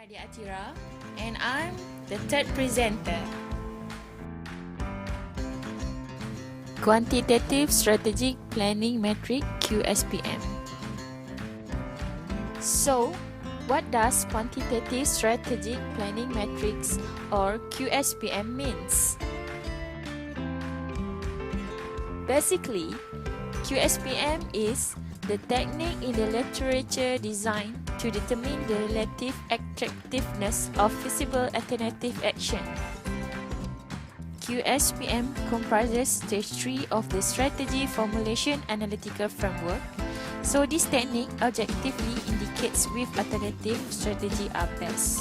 Naddya Athira, and I'm the third presenter. Quantitative Strategic Planning Metric (QSPM). So, what does Quantitative Strategic Planning Metrics or QSPM means? Basically, QSPM is the technique in the literature designed to determine the relative attractiveness of feasible alternative action. QSPM comprises stage 3 of the strategy formulation analytical framework, so this technique objectively indicates which alternative strategy are best.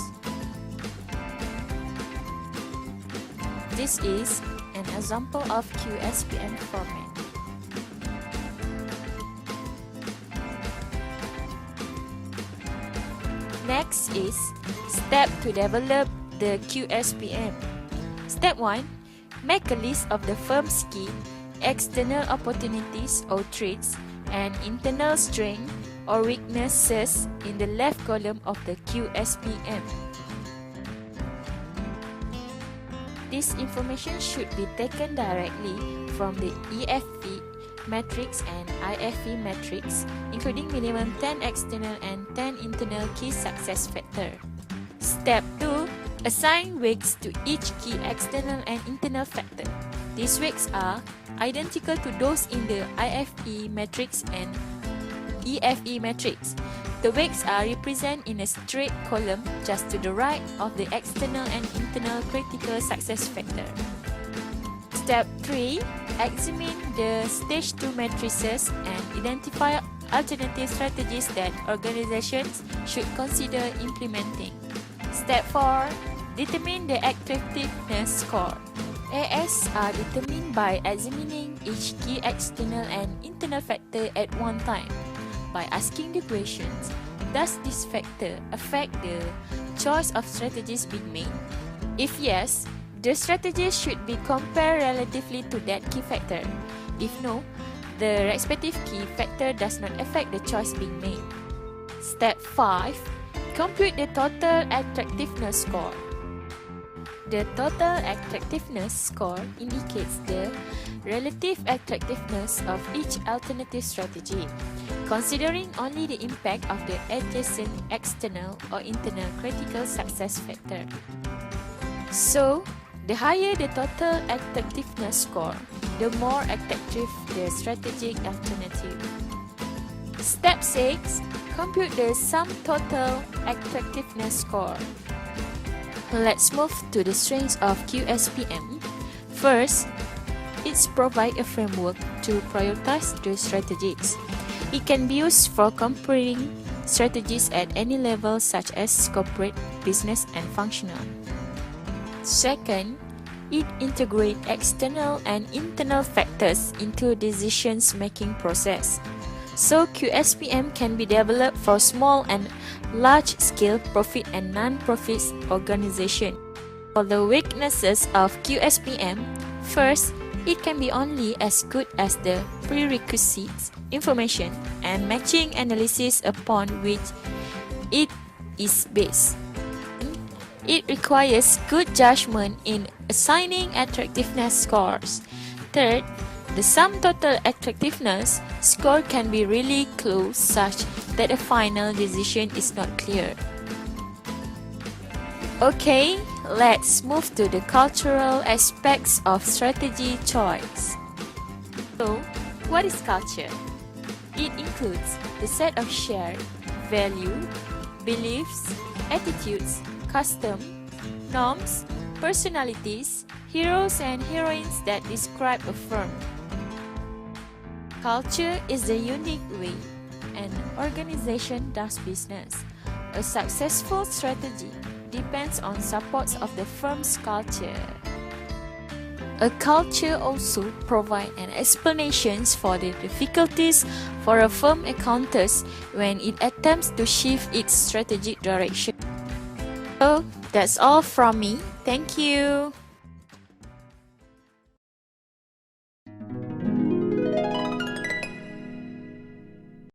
This is an example of QSPM format. Next is step to develop the QSPM. Step 1. Make a list of the firm's key external opportunities or threats and internal strengths or weaknesses in the left column of the QSPM. This information should be taken directly from the EFP matrix and IFP matrix, including minimum 10 external and 10 internal key success factor. Step 2. Assign weights to each key external and internal factor. These weights are identical to those in the IFE matrix and EFE matrix. The weights are represented in a straight column just to the right of the external and internal critical success factor. Step 3. Examine the stage 2 matrices and identify alternative strategies that organizations should consider implementing. Step 4. Determine the attractiveness score. AS are determined by examining each key external and internal factor at one time by asking the questions, does this factor affect the choice of strategies being made? If yes, the strategies should be compared relatively to that key factor. If no, the respective key factor does not affect the choice being made. Step 5. Compute the total attractiveness score. The total attractiveness score indicates the relative attractiveness of each alternative strategy, considering only the impact of the adjacent external or internal critical success factor. So, the higher the total attractiveness score, the more attractive the strategic alternative. Step 6. Compute the sum total attractiveness score. Let's move to the strengths of QSPM. First, it provides a framework to prioritize the strategies. It can be used for comparing strategies at any level such as corporate, business, and functional. Second, it integrates external and internal factors into decision-making process. So QSPM can be developed for small and large-scale profit and non-profit organizations. For the weaknesses of QSPM, first, it can be only as good as the prerequisites, information, and matching analysis upon which it is based. It requires good judgment in assigning attractiveness scores. Third, the sum total attractiveness score can be really close such that a final decision is not clear. Okay, let's move to the cultural aspects of strategy choice. So, what is culture? It includes the set of shared value, beliefs, attitudes, customs, norms, personalities, heroes and heroines that describe a firm. Culture is the unique way an organization does business. A successful strategy depends on supports of the firm's culture. A culture also provides an explanation for the difficulties for a firm encounters when it attempts to shift its strategic direction. So, that's all from me. Thank you.